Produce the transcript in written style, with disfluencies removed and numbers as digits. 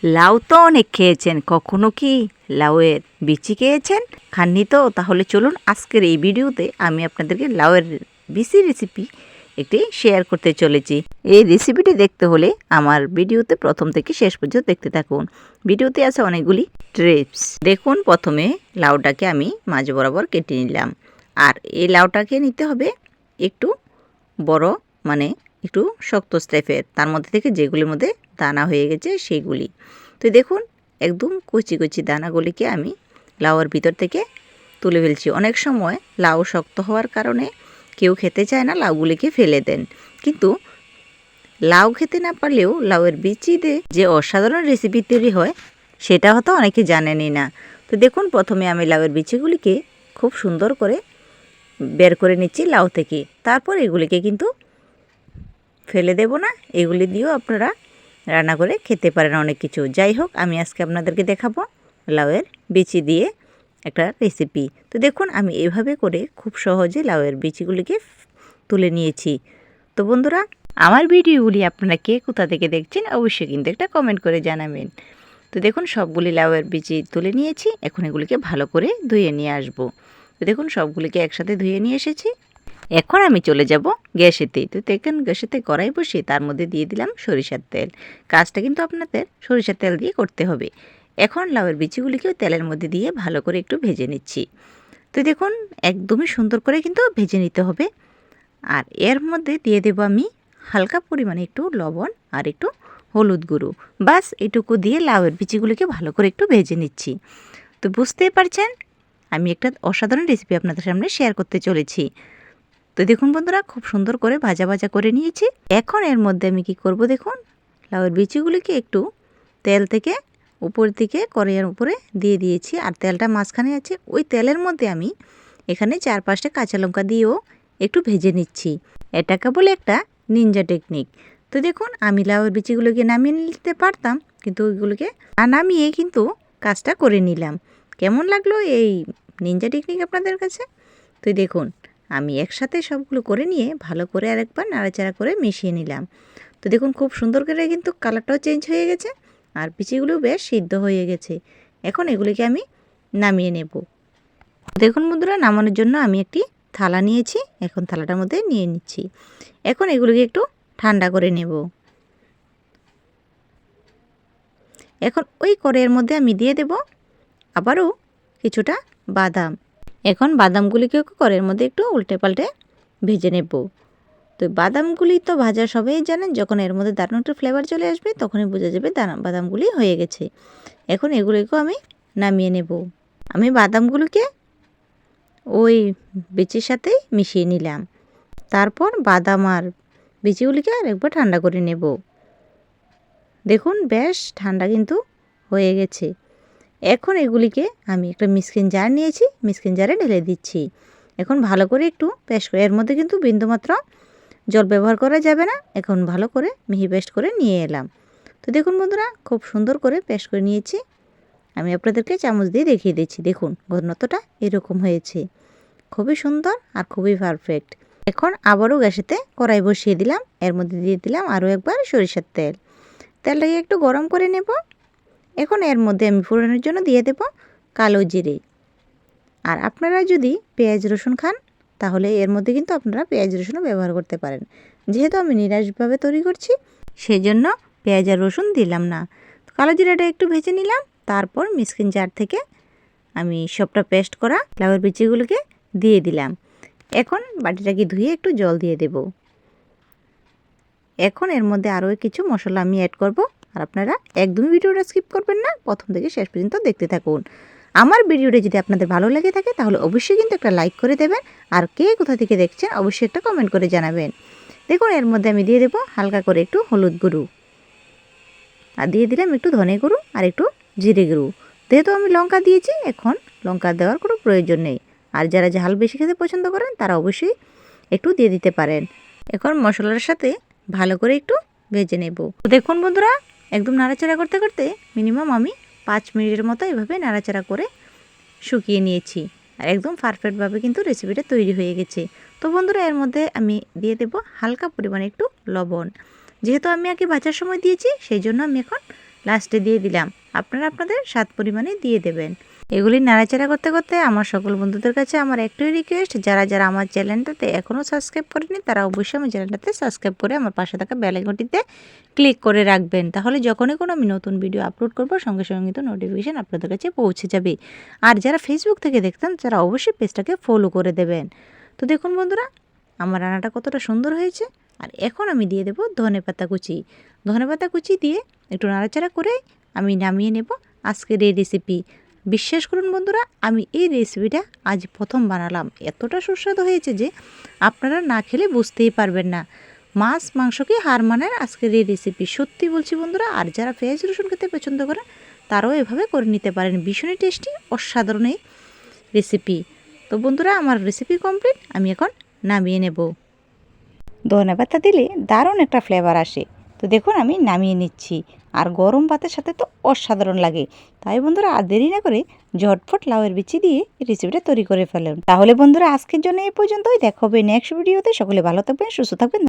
লাউ তো অনেক খেয়েছেন, কখনো কি লাউয়ের বিচি খেয়েছেন? খাননি তো? তাহলে চলুন আজকের এই ভিডিওতে আমি আপনাদেরকে লাউয়ের বিচি রেসিপি একটি শেয়ার করতে চলেছি। এই রেসিপিটি দেখতে হলে আমার ভিডিওতে প্রথম থেকে শেষ পর্যন্ত দেখতে থাকুন। ভিডিওতে আছে অনেকগুলি টিপস। দেখুন, প্রথমে লাউটাকে আমি মাঝ বরাবর কেটে নিলাম। আর এই লাউটাকে নিতে হবে একটু বড়, মানে একটু শক্ত টাইপের, তার মধ্যে থেকে যেগুলির মধ্যে দানা হয়ে গেছে সেইগুলি। তো দেখুন, একদম কচি কচি দানাগুলিকে আমি লাউয়ের ভিতর থেকে তুলে ফেলছি। অনেক সময় লাউ শক্ত হওয়ার কারণে কেউ খেতে চায় না, লাউগুলিকে ফেলে দেন। কিন্তু লাউ খেতে না পারলেও লাউয়ের বিচি দিয়ে যে অসাধারণ রেসিপি তৈরি হয় সেটা হয়তো অনেকে জানেনই না। তো দেখুন, প্রথমে আমি লাউয়ের বিচিগুলিকে খুব সুন্দর করে বের করে নিচ্ছি লাউ থেকে। তারপর এগুলিকে কিন্তু ফেলে দেব না, এগুলি দিয়েও আপনারা রান্না করে খেতে পারেন অনেক কিছু। যাই হোক, আমি আজকে আপনাদেরকে দেখাবো লাউয়ের বিচি দিয়ে একটা রেসিপি। তো দেখুন, আমি এভাবে করে খুব সহজে লাউয়ের বিচিগুলিকে তুলে নিয়েছি। তো বন্ধুরা, আমার ভিডিওগুলি আপনারা কে কোথা থেকে দেখছেন অবশ্যই কিন্তু একটা কমেন্ট করে জানাবেন। তো দেখুন, সবগুলি লাউয়ের বিচি তুলে নিয়েছি। এখন এগুলিকে ভালো করে ধুয়ে নিয়ে আসবো। তো দেখুন, সবগুলিকে একসাথে ধুয়ে নিয়ে এসেছি। এখন আমি চলে যাব গ্যাসেতে। তো দেখেন, গ্যাসেতে কড়াই বসিয়ে তার মধ্যে দিয়ে দিলাম সরিষার তেল। কাজটা কিন্তু আপনাদের সরিষার তেল দিয়ে করতে হবে। এখন লাউয়ের বিচিগুলিকেও তেলের মধ্যে দিয়ে ভালো করে একটু ভেজে নিচ্ছি। তো দেখুন, একদমই সুন্দর করে কিন্তু ভেজে নিতে হবে। আর এর মধ্যে দিয়ে দেব আমি হালকা পরিমাণে একটু লবণ আর একটু হলুদ গুঁড়ো। বাস এটুকু দিয়ে লাউয়ের বিচিগুলিকে ভালো করে একটু ভেজে নিচ্ছি। তো বুঝতেই পারছেন, আমি একটা অসাধারণ রেসিপি আপনাদের সামনে শেয়ার করতে চলেছি। তো দেখুন বন্ধুরা, খুব সুন্দর করে ভাজা ভাজা করে নিয়েছি। এখন এর মধ্যে আমি কি করব, দেখুন, লাউয়ের বিচিগুলিকে একটু তেল থেকে উপর দিকে কড়াইয়ের উপরে দিয়ে দিয়েছি। আর তেলটা মাঝখানে আছে, ওই তেলের মধ্যে আমি এখানে 4-5টা কাঁচা লঙ্কা দিয়েও একটু ভেজে নিচ্ছি। এটাকে বলে একটা নিনজা টেকনিক। তো দেখুন, আমি লাউয়ের বিচিগুলোকে নামিয়ে নিতে পারতাম, কিন্তু ওইগুলোকে না নামিয়ে কিন্তু কাজটা করে নিলাম। কেমন লাগলো এই নিনজা টেকনিক আপনাদের কাছে? তো দেখুন, আমি একসাথে সবগুলো করে নিয়ে ভালো করে আরেকবার নাড়াচাড়া করে মিশিয়ে নিলাম। তো দেখুন, খুব সুন্দর করে কিন্তু কালারটাও চেঞ্জ হয়ে গেছে আর বিচিগুলো বেশ সিদ্ধ হয়ে গেছে। এখন এগুলিকে আমি নামিয়ে নেব। দেখুন বন্ধুরা, নামানোর জন্য আমি একটি থালা নিয়েছি। এখন থালাটার মধ্যে নিয়ে নিচ্ছি। এখন এগুলিকে একটু ঠান্ডা করে নেব। এখন ওই কড়াইয়ের মধ্যে আমি দিয়ে দেব আবারও কিছুটা বাদাম। এখন বাদামগুলিকেও কড়াইয়ের মধ্যে একটু উল্টে পাল্টে ভেজে নেব। তো বাদামগুলি তো ভাজা সবাই জানেন, যখন এর মধ্যে দারুণ একটা ফ্লেভার চলে আসবে তখনই বোঝা যাবে বাদামগুলি হয়ে গেছে। এখন এগুলিকেও আমি নামিয়ে নেব। আমি বাদামগুলোকে ওই বিচির সাথেই মিশিয়ে নিলাম। তারপর বাদাম আর বিচিগুলিকে আর একবার ঠান্ডা করে নেব। দেখুন, বেশ ঠান্ডা কিন্তু হয়ে গেছে। এখন এগুলিকে আমি একটা মিক্সিং জার নিয়েছি, মিক্সিং জারে ঢেলে দিচ্ছি। এখন ভালো করে একটু পেস্ট করে, এর মধ্যে কিন্তু বিন্দুমাত্র জল ব্যবহার করা যাবে না। এখন ভালো করে মিহি পেস্ট করে নিয়ে এলাম। তো দেখুন বন্ধুরা, খুব সুন্দর করে পেস্ট করে নিয়েছি। আমি আপনাদেরকে চামচ দিয়ে দেখিয়ে দিচ্ছি। দেখুন, ঘনত্বটা এরকম হয়েছে। খুবই সুন্দর আর খুবই পারফেক্ট। এখন আবারও গ্যাসেতে কড়াই বসিয়ে দিলাম। এর মধ্যে দিয়ে দিলাম আরও একবার সরিষার তেল। তেলটাকে একটু গরম করে নেব। এখন এর মধ্যে আমি ফোড়নের জন্য দিয়ে দেব কালো জিরে। আর আপনারা যদি পেঁয়াজ রসুন খান তাহলে এর মধ্যে কিন্তু আপনারা পেঁয়াজ রসুনও ব্যবহার করতে পারেন। যেহেতু আমি নিরামিষভাবে তৈরি করছি সেই জন্য পেঁয়াজ আর রসুন দিলাম না। কালো জিরাটা একটু ভেজে নিলাম। তারপর মিক্সিং জার থেকে আমি সবটা পেস্ট করা লাউয়ের বিচিগুলোকে দিয়ে দিলাম। এখন বাটিটাকে ধুয়ে একটু জল দিয়ে দেব। এখন এর মধ্যে আরও কিছু মশলা আমি অ্যাড করব। আর আপনারা একদমই ভিডিওটা স্কিপ করবেন না, প্রথম থেকে শেষ পর্যন্ত দেখতে থাকুন। আমার ভিডিওটা যদি আপনাদের ভালো লেগে থাকে তাহলে অবশ্যই কিন্তু একটা লাইক করে দেবেন। আর কে কোথা থেকে দেখছেন অবশ্যই একটা কমেন্ট করে জানাবেন। দেখুন, এর মধ্যে আমি দিয়ে দেবো হালকা করে একটু হলুদ গুঁড়ো, আর দিয়ে দিলাম একটু ধনে গুঁড়ো আর একটু জিরে গুঁড়ো। যেহেতু আমি লঙ্কা দিয়েছি, এখন লঙ্কা দেওয়ার কোনো প্রয়োজন নেই। আর যারা ঝাল বেশি খেতে পছন্দ করেন তারা অবশ্যই একটু দিয়ে দিতে পারেন। এখন মশলার সাথে ভালো করে একটু ভেজে নেব। দেখুন বন্ধুরা, একদম নাড়াচাড়া করতে করতে মিনিমাম আমি 5 মিনিটের মতো এভাবে নাড়াচাড়া করে শুকিয়ে নিয়েছি। আর একদম পারফেক্টভাবে কিন্তু রেসিপিটা তৈরি হয়ে গেছে। তো বন্ধুরা, এর মধ্যে আমি দিয়ে দেব হালকা পরিমাণে একটু লবণ। যেহেতু আমি আগে ভাজার সময় দিয়েছি সেই জন্য আমি এখন লাস্টে দিয়ে দিলাম। আপনারা আপনাদের স্বাদ পরিমাণে দিয়ে দেবেন। এগুলি নাড়াচাড়া করতে করতে আমার সকল বন্ধুদের কাছে আমার একটাই রিকোয়েস্ট, যারা যারা আমার চ্যানেলটাতে এখনও সাবস্ক্রাইব করেনি তারা অবশ্যই আমার চ্যানেলটাতে সাবস্ক্রাইব করে আমার পাশে থাকা বেল আইকনটিতে ক্লিক করে রাখবেন। তাহলে যখনই কোনো আমি নতুন ভিডিও আপলোড করব সঙ্গে সঙ্গে কিন্তু নোটিফিকেশান আপনাদের কাছে পৌঁছে যাবে। আর যারা ফেসবুক থেকে দেখতেন তারা অবশ্যই পেজটাকে ফলো করে দেবেন। তো দেখুন বন্ধুরা, আমার রান্নাটা কতটা সুন্দর হয়েছে। আর এখন আমি দিয়ে দেব ধনেপাতা কুচি। ধনেপাতা কুচি দিয়ে একটু নাড়াচাড়া করে আমি নামিয়ে নেব আজকের এই রেসিপি। বিশ্বাস করুন বন্ধুরা, আমি এই রেসিপিটা আজ প্রথম বানালাম। এতটা সুস্বাদু হয়েছে যে আপনারা না খেলে বুঝতেই পারবেন না। মাছ মাংসকে হার মানায় আজকের এই রেসিপি, সত্যি বলছি বন্ধুরা। আর যারা পেঁয়াজ রসুন খেতে পছন্দ করেন তারাও এভাবে করে নিতে পারেন। ভীষণই টেস্টি, অসাধারণ এই রেসিপি। তো বন্ধুরা, আমার রেসিপি কমপ্লিট, আমি এখন নামিয়ে নেব। ধনেপাতা দিলে দারুণ একটা ফ্লেভার আসে। তো দেখুন আমি নামিয়ে নিচ্ছি। আর গরম ভাতের সাথে তো অসাধারণ লাগে। তাই বন্ধুরা, আর দেরি না করে ঝটফট লাউয়ের বিচি দিয়ে রেসিপিটা তৈরি করে ফেলুন। তাহলে বন্ধুরা, আজকের জন্য এই পর্যন্তই। দেখা হবে নেক্সট ভিডিওতে। সকলে ভালো থাকবেন, সুস্থ থাকবেন।